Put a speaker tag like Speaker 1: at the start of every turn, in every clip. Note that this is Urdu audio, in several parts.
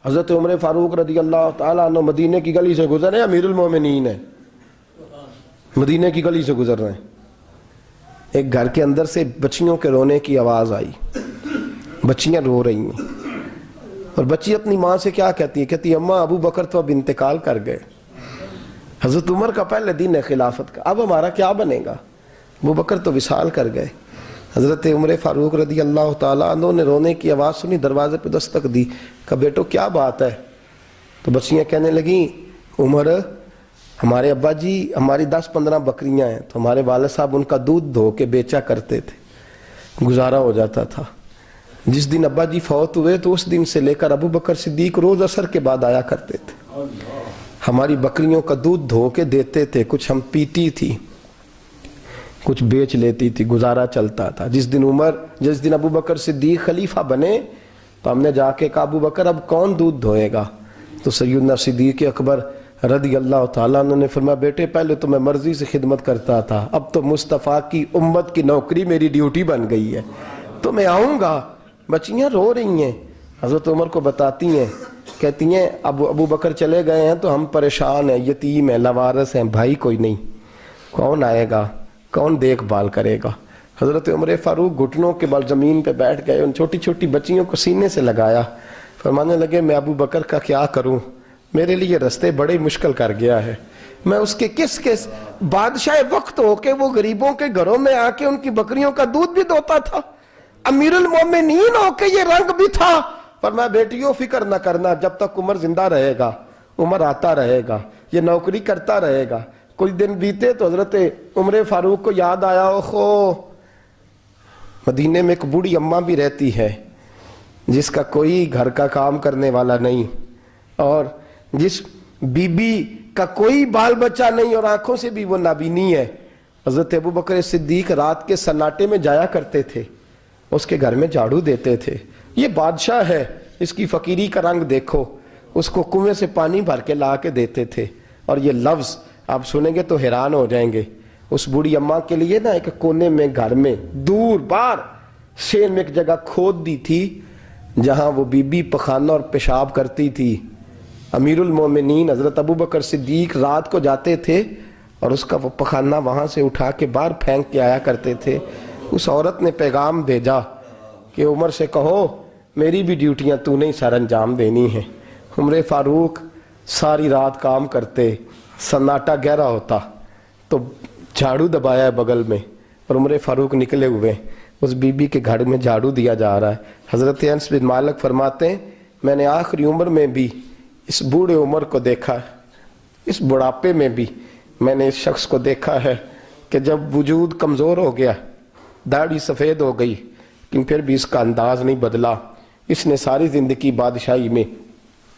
Speaker 1: حضرت عمر فاروق رضی اللہ تعالیٰ عنہ مدینے کی گلی سے گزر رہے ہیں، امیر المومنین ہے، مدینے کی گلی سے گزر رہے ہیں، ایک گھر کے اندر سے بچیوں کے رونے کی آواز آئی، بچیاں رو رہی ہیں، اور بچی اپنی ماں سے کیا کہتی ہے؟ کہتی ہے اماں ابو بکر تو اب انتقال کر گئے، حضرت عمر کا پہلے دن ہے خلافت کا، اب ہمارا کیا بنے گا؟ ابو بکر تو وصال کر گئے۔ حضرت عمر فاروق رضی اللہ تعالیٰ عنہ نے رونے کی آواز سنی، دروازے پہ دستک دی، کہا بیٹو کیا بات ہے؟ تو بچیاں کہنے لگیں عمر ہمارے ابا جی ہماری 10-15 بکریاں ہیں، تو ہمارے والد صاحب ان کا دودھ دھو کے بیچا کرتے تھے، گزارا ہو جاتا تھا۔ جس دن ابا جی فوت ہوئے تو اس دن سے لے کر ابو بکر صدیق روز عصر کے بعد آیا کرتے تھے، ہماری بکریوں کا دودھ دھو کے دیتے تھے، کچھ ہم پیتی تھی، کچھ بیچ لیتی تھی، گزارا چلتا تھا۔ جس دن ابو بکر صدیق خلیفہ بنے تو ہم نے جا کے کہا ابو بکر اب کون دودھ دھوئے گا؟ تو سیدنا صدیق اکبر رضی اللہ تعالیٰ عنہ نے فرمایا بیٹے پہلے تو میں مرضی سے خدمت کرتا تھا، اب تو مصطفیٰ کی امت کی نوکری میری ڈیوٹی بن گئی ہے، تو میں آؤں گا۔ بچیاں رو رہی ہیں، حضرت عمر کو بتاتی ہیں، کہتی ہیں ابو بکر چلے گئے ہیں تو ہم پریشان ہیں، یتیم ہیں، لاوارث ہیں، بھائی کوئی نہیں، کون آئے گا، کون دیکھ بھال کرے گا؟ حضرت عمر فاروق گھٹنوں کے بل زمین پہ بیٹھ گئے، ان چھوٹی چھوٹی بچیوں کو سینے سے لگایا، فرمانے لگے میں ابو بکر کا کیا کروں، میرے لیے رستے بڑے مشکل کر گیا ہے، میں اس کے کس بادشاہ وقت ہو کے وہ غریبوں کے گھروں میں آ کے ان کی بکریوں کا دودھ بھی دوتا تھا، امیر المومنین ہو کے یہ رنگ بھی تھا۔ فرمایا بیٹیوں فکر نہ کرنا، جب تک عمر زندہ رہے گا، عمر آتا رہے گا، یہ نوکری کرتا رہے گا۔ کچھ دن بیتے تو حضرت عمر فاروق کو یاد آیا اوہو مدینے میں ایک بوڑھی اماں بھی رہتی ہے جس کا کوئی گھر کا کام کرنے والا نہیں، اور جس بی بی کا کوئی بال بچہ نہیں اور آنکھوں سے بھی وہ نابینی ہے۔ حضرت ابو بکر صدیق رات کے سناٹے میں جایا کرتے تھے، اس کے گھر میں جھاڑو دیتے تھے، یہ بادشاہ ہے، اس کی فقیری کا رنگ دیکھو، اس کو کنویں سے پانی بھر کے لا کے دیتے تھے۔ اور یہ لفظ آپ سنیں گے تو حیران ہو جائیں گے، اس بوڑھی اماں کے لیے نا ایک کونے میں گھر میں دور بار شیر میں ایک جگہ کھود دی تھی جہاں وہ بی بی پخانہ اور پیشاب کرتی تھی۔ امیر المومنین حضرت ابو بکر صدیق رات کو جاتے تھے اور اس کا وہ پخانہ وہاں سے اٹھا کے باہر پھینک کے آیا کرتے تھے۔ اس عورت نے پیغام بھیجا کہ عمر سے کہو میری بھی ڈیوٹیاں تو نہیں سر انجام دینی ہیں۔ عمر فاروق ساری رات کام کرتے، سناٹا گہرا ہوتا تو جھاڑو دبایا ہے بغل میں اور عمر فاروق نکلے ہوئے، اس بی بی کے گھر میں جھاڑو دیا جا رہا ہے۔ حضرت انس بن مالک فرماتے ہیں میں نے آخری عمر میں بھی اس بوڑھے عمر کو دیکھا ہے، اس بڑھاپے میں بھی میں نے اس شخص کو دیکھا ہے کہ جب وجود کمزور ہو گیا، داڑھی سفید ہو گئی، لیکن پھر بھی اس کا انداز نہیں بدلا، اس نے ساری زندگی بادشاہی میں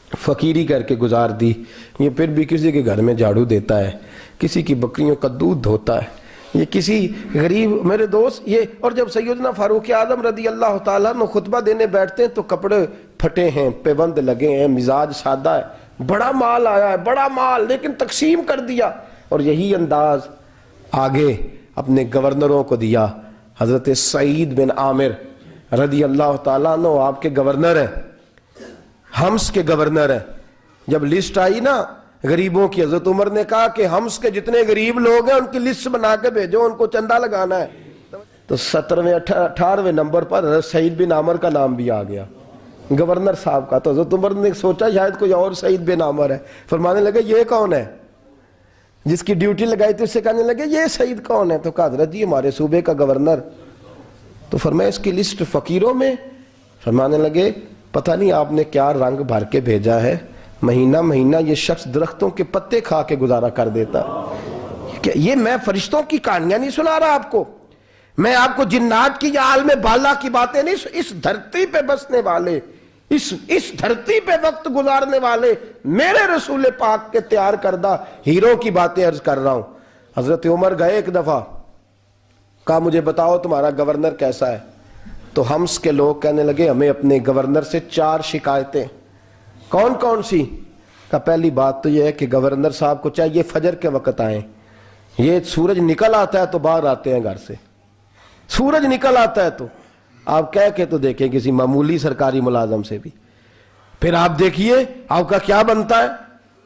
Speaker 1: فقیری کر کے گزار دی، یہ پھر بھی کسی کے گھر میں جھاڑو دیتا ہے، کسی کی بکریوں کا دودھ دھوتا ہے، یہ کسی غریب میرے دوست یہ۔ اور جب سیدنا فاروق اعظم رضی اللہ تعالیٰ عنہ خطبہ دینے بیٹھتے ہیں تو کپڑے پھٹے ہیں، پیبند لگے ہیں، مزاج سادہ ہے، بڑا مال آیا ہے، بڑا مال، لیکن تقسیم کر دیا، اور یہی انداز آگے اپنے گورنروں کو دیا۔ حضرت سعید بن عامر رضی اللہ تعالیٰ عنہ آپ کے گورنر ہیں، حمص کے گورنر ہیں۔ جب لسٹ آئی نا غریبوں کی، حضرت عمر نے کہا کہ حمص کے جتنے غریب لوگ ہیں ان کی لسٹ بنا کے بھیجو، ان کو چندہ لگانا ہے۔ تو 17ویں 18ویں نمبر پر حضرت سعید بن عامر کا نام بھی آ گیا، گورنر صاحب کا۔ تو حضرت عمر نے سوچا شاید کوئی اور سعید بن عامر ہے، فرمانے لگے یہ کون ہے؟ جس کی ڈیوٹی لگائی تھی اس سے کہنے لگے یہ سعید کون ہے؟ تو کہا حضرت جی ہمارے صوبے کا گورنر۔ تو فرمایا اس کی لسٹ فقیروں میں؟ فرمانے لگے پتہ نہیں آپ نے کیا رنگ بھر کے بھیجا ہے، مہینہ مہینہ یہ شخص درختوں کے پتے کھا کے گزارا کر دیتا۔ یہ میں فرشتوں کی کہانیاں نہیں سنا رہا آپ کو، میں آپ کو جنات کی یا عالم بالا کی باتیں نہیں، اس دھرتی پہ بسنے والے، اس دھرتی پہ وقت گزارنے والے میرے رسول پاک کے تیار کردہ ہیرو کی باتیں عرض کر رہا ہوں۔ حضرت عمر گئے ایک دفعہ، کہا مجھے بتاؤ تمہارا گورنر کیسا ہے؟ تو حمص کے لوگ کہنے لگے ہمیں اپنے گورنر سے 4 شکایتیں۔ کون کون سی؟ کہا پہلی بات تو یہ ہے کہ گورنر صاحب کو چاہیے فجر کے وقت آئیں، یہ سورج نکل آتا ہے تو باہر آتے ہیں گھر سے، سورج نکل آتا ہے تو آپ کہہ کے تو دیکھیں کسی معمولی سرکاری ملازم سے بھی۔ پھر آپ دیکھیے آپ کا کیا بنتا ہے.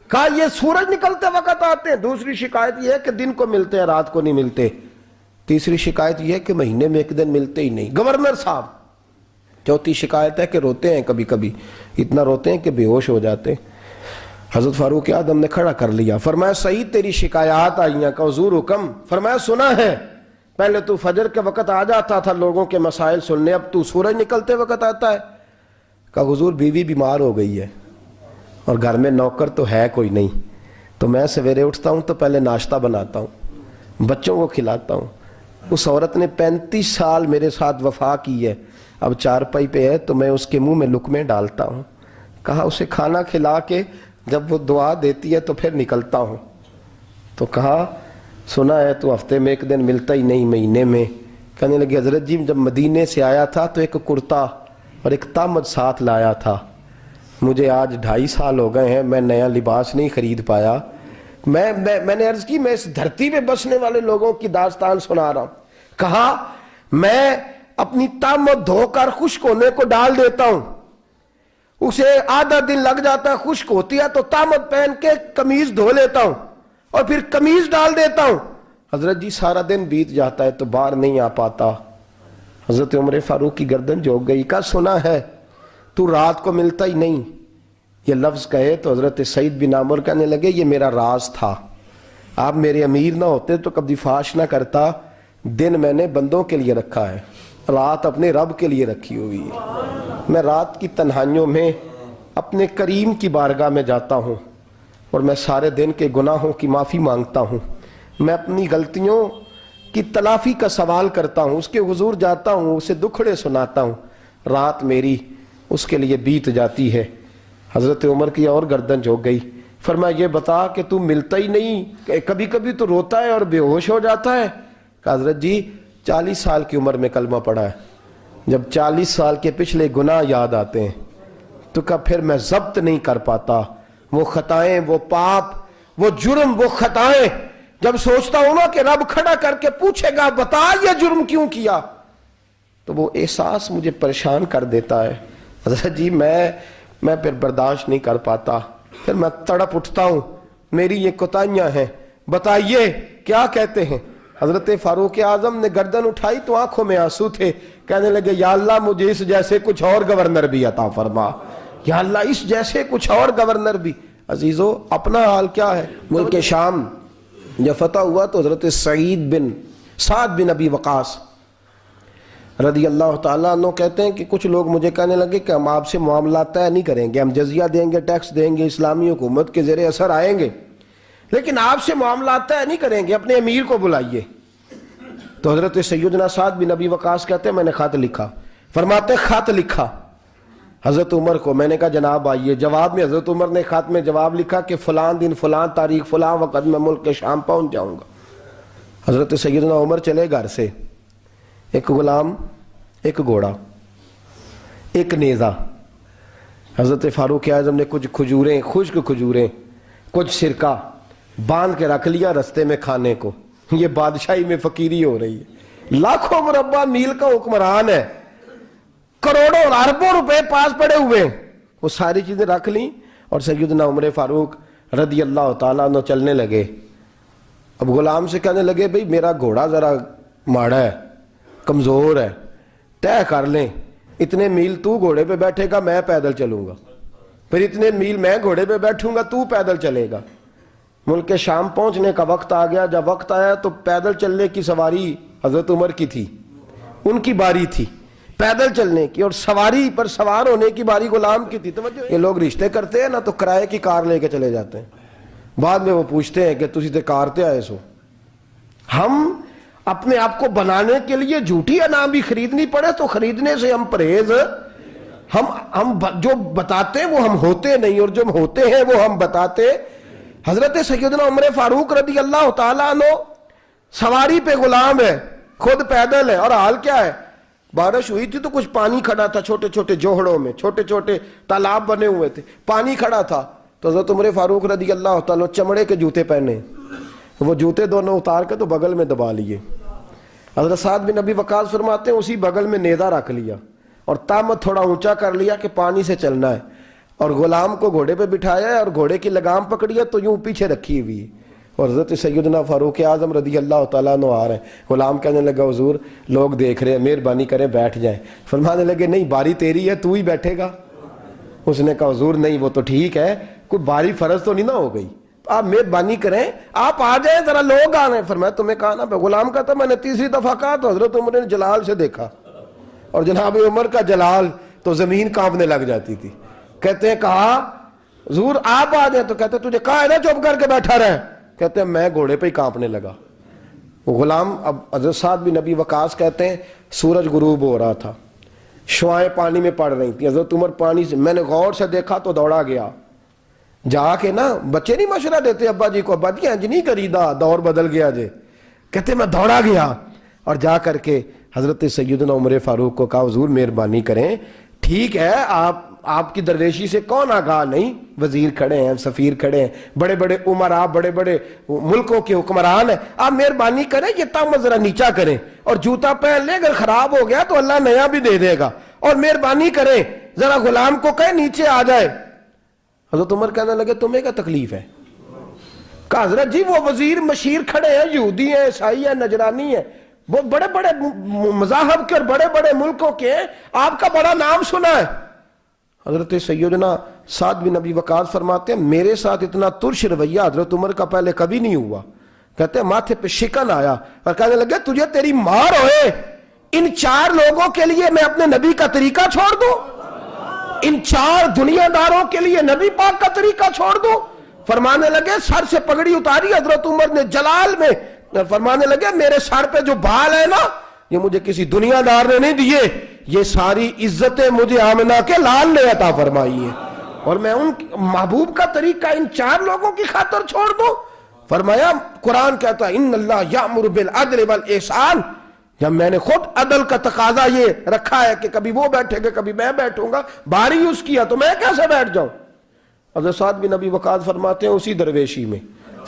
Speaker 1: کہا یہ سورج نکلتے وقت آتے ہیں. دوسری شکایت یہ ہے کہ دن کو ملتے ہیں رات کو نہیں ملتے. تیسری شکایت یہ ہے کہ مہینے میں ایک دن ملتے ہی نہیں گورنر صاحب. چوتھی شکایت ہے کہ روتے ہیں کبھی کبھی, اتنا روتے ہیں کہ بے ہوش ہو جاتے ہیں. حضرت فاروق اعظم نے کھڑا کر لیا, فرمایا سعید تیری شکایات آئی ہیں. کہ حضور حکم. فرمایا سنا ہے, پہلے تو فجر کے وقت آ جاتا تھا لوگوں کے مسائل سننے, اب تو سورج نکلتے وقت آتا ہے. کہا حضور بیوی بیمار ہو گئی ہے اور گھر میں نوکر تو ہے کوئی نہیں, تو میں سویرے اٹھتا ہوں تو پہلے ناشتہ بناتا ہوں, بچوں کو کھلاتا ہوں. اس عورت نے 35 سال میرے ساتھ وفا کی ہے, اب چارپائی پہ ہے تو میں اس کے منہ میں لقمے ڈالتا ہوں. کہا اسے کھانا کھلا کے جب وہ دعا دیتی ہے تو پھر نکلتا ہوں. تو کہا سنا ہے تو ہفتے میں ایک دن ملتا ہی نہیں مہینے میں. کہنے لگے حضرت جی جب مدینے سے آیا تھا تو ایک کرتا اور ایک تامد ساتھ لایا تھا, مجھے آج 2.5 سال ہو گئے ہیں, میں نیا لباس نہیں خرید پایا. میں نے عرض کی میں اس دھرتی پہ بسنے والے لوگوں کی داستان سنا رہا ہوں. کہا میں اپنی تامد دھو کر خشک ہونے کو ڈال دیتا ہوں, اسے آدھا دن لگ جاتا ہے, خشک ہوتی ہے تو تامد پہن کے قمیض دھو لیتا ہوں اور پھر قمیض ڈال دیتا ہوں. حضرت جی سارا دن بیت جاتا ہے تو باہر نہیں آ پاتا. حضرت عمر فاروق کی گردن جھک گئی. کہا سنا ہے تو رات کو ملتا ہی نہیں. یہ لفظ کہے تو حضرت سعید بن عامر کہنے لگے یہ میرا راز تھا, آپ میرے امیر نہ ہوتے تو کبھی فاش نہ کرتا. دن میں نے بندوں کے لیے رکھا ہے, رات اپنے رب کے لیے رکھی ہوئی ہے. میں رات کی تنہائیوں میں اپنے کریم کی بارگاہ میں جاتا ہوں اور میں سارے دن کے گناہوں کی معافی مانگتا ہوں. میں اپنی غلطیوں کی تلافی کا سوال کرتا ہوں, اس کے حضور جاتا ہوں, اسے دکھڑے سناتا ہوں. رات میری اس کے لیے بیت جاتی ہے. حضرت عمر کی اور گردن جھک گئی. فرمایا یہ بتا کہ تو ملتا ہی نہیں, کبھی کبھی تو روتا ہے اور بے ہوش ہو جاتا ہے. کہ حضرت جی 40 سال کی عمر میں کلمہ پڑھا ہے, جب 40 سال کے پچھلے گناہ یاد آتے ہیں تو کہا پھر میں ضبط نہیں کر پاتا. وہ خطائیں, وہ پاپ, وہ جرم, وہ خطائیں جب سوچتا ہوں نا کہ رب کھڑا کر کے پوچھے گا بتا یہ جرم کیوں کیا, تو وہ احساس مجھے پریشان کر دیتا ہے. حضرت جی میں پھر برداشت نہیں کر پاتا, پھر میں تڑپ اٹھتا ہوں, میری یہ کوتاہیاں ہیں, بتائیے کیا کہتے ہیں. حضرت فاروق اعظم نے گردن اٹھائی تو آنکھوں میں آنسو تھے. کہنے لگے یا اللہ مجھے اس جیسے کچھ اور گورنر بھی عطا فرما, یا اللہ اس جیسے کچھ اور گورنر بھی. عزیزو اپنا حال کیا ہے. ملک شام جب فتح ہوا تو حضرت سعد بن ابی وقاص رضی اللہ تعالیٰ عنہ کہتے ہیں کہ کچھ لوگ مجھے کہنے لگے کہ ہم آپ سے معاملات طے نہیں کریں گے, ہم جزیہ دیں گے, ٹیکس دیں گے, اسلامی حکومت کے زیر اثر آئیں گے, لیکن آپ سے معاملات طے نہیں کریں گے, اپنے امیر کو بلائیے. تو حضرت سیدنا سعد بن ابی وقاص کہتے ہیں میں نے خط لکھا. فرماتے خط لکھا حضرت عمر کو. میں نے کہا جناب آئیے. جواب میں حضرت عمر نے خط میں جواب لکھا کہ فلان دن فلان تاریخ فلان وقت میں ملک کے شام پہنچ جاؤں گا. حضرت سیدنا عمر چلے گھر سے, ایک غلام, ایک گھوڑا, ایک نیزہ. حضرت فاروق اعظم نے کچھ کھجوریں, خشک کھجوریں, کچھ سرکہ باندھ کے رکھ لیا رستے میں کھانے کو. یہ بادشاہی میں فقیری ہو رہی ہے. لاکھوں مربع میل کا حکمران ہے, کروڑوں اور اربوں روپے پاس پڑے ہوئے, وہ ساری چیزیں رکھ لیں اور سیدنا عمر فاروق رضی اللہ تعالیٰ عنہ چلنے لگے. اب غلام سے کہنے لگے بھئی میرا گھوڑا ذرا ماڑا ہے, کمزور ہے, طے کر لیں اتنے میل تو گھوڑے پہ بیٹھے گا, میں پیدل چلوں گا, پھر اتنے میل میں گھوڑے پہ بیٹھوں گا, تو پیدل چلے گا. ملک شام پہنچنے کا وقت آ گیا. جب وقت آیا تو پیدل چلنے کی سواری حضرت عمر کی تھی, ان کی باری تھی پیدل چلنے کی, اور سواری پر سوار ہونے کی باری غلام کی تھی. توجہ, یہ لوگ رشتے کرتے ہیں نا تو کرائے کی کار لے کے چلے جاتے ہیں, بعد میں وہ پوچھتے ہیں کہ تسی تے کار تے آئے سو. ہم اپنے آپ کو بنانے کے لیے جھوٹی انعام بھی خریدنی پڑے تو خریدنے سے ہم پرہیز, ہم جو بتاتے وہ ہم ہوتے نہیں, اور جو ہوتے ہیں وہ ہم بتاتے. حضرت سیدنا عمر فاروق رضی اللہ تعالیٰ عنہ سواری پہ غلام ہے, خود پیدل ہے, اور حال کیا ہے, بارش ہوئی تھی تو کچھ پانی کھڑا تھا, چھوٹے چھوٹے جوہڑوں میں چھوٹے چھوٹے تالاب بنے ہوئے تھے, پانی کھڑا تھا. تو حضرت عمر فاروق رضی اللہ تعالیٰ چمڑے کے جوتے پہنے, وہ جوتے دونوں اتار کے تو بغل میں دبا لیے. حضرت سعد بن ابی وقاص فرماتے ہیں اسی بغل میں نیزہ رکھ لیا اور تامت تھوڑا اونچا کر لیا کہ پانی سے چلنا ہے. اور غلام کو گھوڑے پہ بٹھایا ہے اور گھوڑے کی لگام پکڑی ہے تو یوں پیچھے رکھی ہوئی ہے، اور حضرت سیدنا فاروق اعظم رضی اللہ تعالیٰ عنہ آ رہے ہیں۔ غلام کہنے لگا حضور لوگ دیکھ رہے ہیں، مہربانی کریں بیٹھ جائیں۔ فرمانے لگے نہیں، باری تیری ہے، تو ہی بیٹھے گا۔ اس نے کہا حضور نہیں، وہ تو ٹھیک ہے، کوئی باری فرض تو نہیں نہ ہو گئی، آپ مہربانی کریں آپ آ جائیں، ذرا لوگ آ رہے ہیں۔ فرمایا تمہیں کہا نا، غلام کہتا میں نے تیسری دفعہ کہا تو حضرت عمر نے جلال سے دیکھا، اور جناب عمر کا جلال تو زمین کانپنے لگ جاتی تھی۔ کہتے ہیں کہا حضور آپ آ جائیں، تو کہتے تجھے کہا ہے نا چپ کر کے بیٹھا رہے، کہتے ہیں میں گھوڑے پہ ہی کانپنے لگا۔ غلام اب حضرت سعد بن ابی وقاص کہتے ہیں سورج غروب ہو رہا تھا، شعائیں پانی میں پڑ رہی تھیں، حضرت عمر پانی سے، میں نے غور سے دیکھا تو دوڑا گیا، جا کے نا بچے نہیں مشورہ دیتے ابا جی کو، ابا جی انج نہیں کری دا، دور بدل گیا جے، کہتے میں دوڑا گیا اور جا کر کے حضرت سیدنا عمر فاروق کو کہا حضور مہربانی کریں، ٹھیک ہے آپ کی درویشی سے کون آگاہ نہیں، وزیر کھڑے ہیں، سفیر کھڑے ہیں، بڑے بڑے عمرا، بڑے بڑے ملکوں کے حکمران ہیں، آپ مہربانی کریں یہ تامہ ذرا نیچا کریں اور جوتا پہن لیں، اگر خراب ہو گیا تو اللہ نیا بھی دے دے گا، اور مہربانی کریں ذرا غلام کو کہیں نیچے آ جائے۔ حضرت عمر کہنے لگے تمہیں کیا تکلیف ہے؟ کہا حضرت جی وہ وزیر مشیر کھڑے ہیں، یہودی ہیں، عیسائی ہیں، نجرانی ہیں، وہ بڑے بڑے مذاہب کے اور بڑے بڑے ملکوں کے ہیں، آپ کا بڑا نام سنا ہے۔ حضرت سیدنا سعد بن ابی وقاص فرماتے ہیں میرے ساتھ اتنا ترش رویہ حضرت عمر کا پہلے کبھی نہیں ہوا، کہتے ہیں ماتھے پہ شکن آیا اور کہنے لگے تجھے تیری مار ہوئے، ان 4 لوگوں کے لیے میں اپنے نبی کا طریقہ چھوڑ دوں، ان 4 دنیا داروں کے لیے نبی پاک کا طریقہ چھوڑ دوں؟ فرمانے لگے سر سے پگڑی اتاری حضرت عمر نے جلال میں، فرمانے لگے میرے سر پہ جو بال ہے نا یہ مجھے کسی دنیا دار نے نہیں دیے، یہ ساری عزتیں مجھے آمنہ کے لال نے عطا فرمائی ہے، اور میں ان محبوب کا طریقہ ان 4 لوگوں کی خاطر چھوڑ دوں؟ فرمایا قرآن کہتا ہے ان اللہ یامر بالعدل والاحسان، جب میں نے خود عدل کا تقاضا یہ رکھا ہے کہ کبھی وہ بیٹھے گا کبھی میں بیٹھوں گا، باری اس کیا تو میں کیسے بیٹھ جاؤں؟ حضرت سعد بن ابی وقاص فرماتے ہیں اسی درویشی میں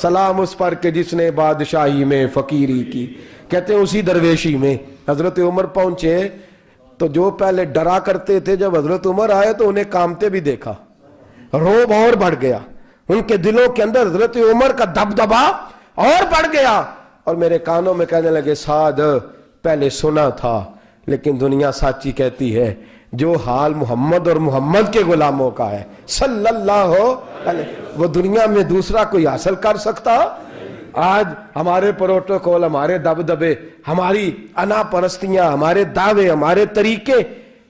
Speaker 1: سلام اس پر کہ جس نے بادشاہی میں فقیری کی، کہتے ہیں اسی درویشی میں حضرت عمر پہنچے تو جو پہلے ڈرا کرتے تھے جب حضرت عمر آئے تو انہیں کامتے بھی دیکھا، روب اور بڑھ گیا، ان کے دلوں کے اندر حضرت عمر کا دبدبا اور بڑھ گیا، اور میرے کانوں میں کہنے لگے سعد پہلے سنا تھا لیکن دنیا سچی کہتی ہے جو حال محمد اور محمد کے غلاموں کا ہے صلی اللہ علیہ، وہ دنیا میں دوسرا کوئی حاصل کر سکتا؟ آج ہمارے پروٹوکول، ہمارے دبدبے، ہماری انا پرستیاں، ہمارے دعوے، ہمارے طریقے،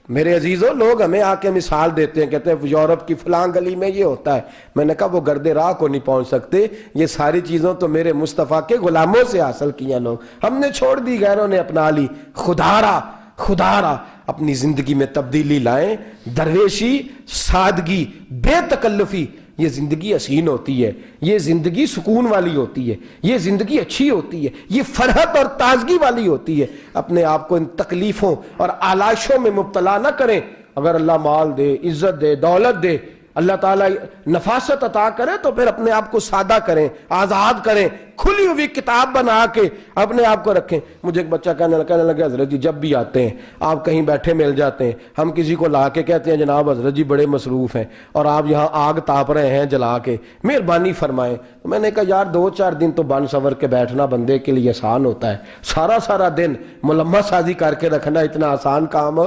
Speaker 1: میرے عزیزوں لوگ ہمیں آ کے مثال دیتے ہیں، کہتے ہیں یورپ کی فلاں گلی میں یہ ہوتا ہے، میں نے کہا وہ گرد راہ کو نہیں پہنچ سکتے، یہ ساری چیزوں تو میرے مصطفیٰ کے غلاموں سے حاصل کیا لوگ، ہم نے چھوڑ دی، غیروں نے اپنا لی۔ خدا را اپنی زندگی میں تبدیلی لائیں، درویشی، سادگی، بے تکلفی، یہ زندگی حسین ہوتی ہے، یہ زندگی سکون والی ہوتی ہے، یہ زندگی اچھی ہوتی ہے، یہ فرحت اور تازگی والی ہوتی ہے۔ اپنے آپ کو ان تکلیفوں اور آلائشوں میں مبتلا نہ کریں، اگر اللہ مال دے، عزت دے، دولت دے، اللہ تعالیٰ نفاست عطا کرے تو پھر اپنے آپ کو سادہ کریں، آزاد کریں، کھلی ہوئی کتاب بنا کے اپنے آپ کو رکھیں۔ مجھے ایک بچہ کہنے لگا حضرت جی جب بھی آتے ہیں آپ کہیں بیٹھے مل جاتے ہیں، ہم کسی کو لا کے کہتے ہیں جناب حضرت جی بڑے مصروف ہیں اور آپ یہاں آگ تاپ رہے ہیں جلا کے، مہربانی فرمائیں۔ میں نے کہا یار 2-4 دن تو بن سور کے بیٹھنا بندے کے لیے آسان ہوتا ہے، سارا دن ملمہ سازی کر کے رکھنا اتنا آسان کام،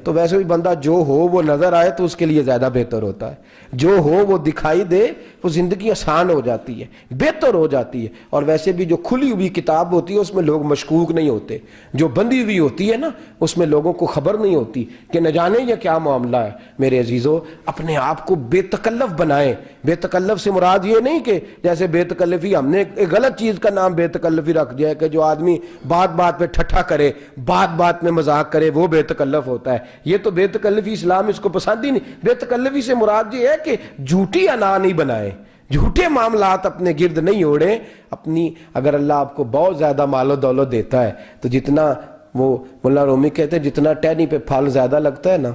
Speaker 1: تو ویسے بھی بندہ جو ہو وہ نظر آئے تو اس کے لیے زیادہ بہتر ہوتا ہے، جو ہو وہ دکھائی دے، وہ زندگی آسان ہو جاتی ہے، بہتر ہو جاتی ہے۔ اور ویسے بھی جو کھلی ہوئی کتاب ہوتی ہے اس میں لوگ مشکوک نہیں ہوتے، جو بندی ہوئی ہوتی ہے نا اس میں لوگوں کو خبر نہیں ہوتی کہ نہ جانے یہ کیا معاملہ ہے۔ میرے عزیزو اپنے آپ کو بے تکلف بنائیں۔ بے تکلف سے مراد یہ نہیں کہ جیسے بے تکلفی ہم نے ایک غلط چیز کا نام بے تکلفی رکھ دیا ہے کہ جو آدمی بات پہ ٹھٹھا کرے، بات میں مذاق کرے، وہ بے تکلف ہوتا ہے۔ یہ تو بے تکلفی اسلام اس کو پسند ہی نہیں۔ بے تکلفی سے مراد یہ ہے کہ جھوٹی انا نہیں بنائیں، جھوٹے معاملات اپنے گرد نہیں اوڑیں۔ اپنی اگر اللہ آپ کو بہت زیادہ مال و دولت دیتا ہے تو جتنا وہ مولانا رومی کہتے ہیں جتنا ٹہنی پہ پھل زیادہ لگتا ہے نا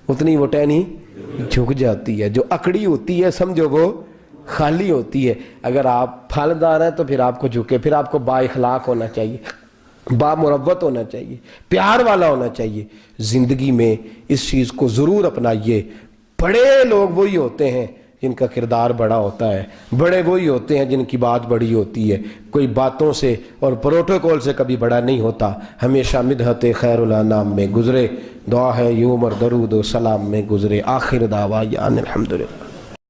Speaker 1: اتنی وہ ٹہنی جھک جاتی ہے، جو اکڑی ہوتی ہے سمجھو وہ خالی ہوتی ہے۔ اگر آپ پھلدار ہیں تو پھر آپ کو جھکے، پھر آپ کو با اخلاق ہونا چاہیے، با مروت ہونا چاہیے، پیار والا ہونا چاہیے۔ زندگی میں اس چیز کو ضرور اپنائیے، بڑے لوگ وہی ہوتے ہیں جن کا کردار بڑا ہوتا ہے، بڑے وہی ہوتے ہیں جن کی بات بڑی ہوتی ہے، کوئی باتوں سے اور پروٹوکول سے کبھی بڑا نہیں ہوتا، ہمیشہ مدحت خیر الانام میں گزرے، دعا ہے یوں عمر درود و سلام میں گزرے، آخر دعویٰ الحمدللہ۔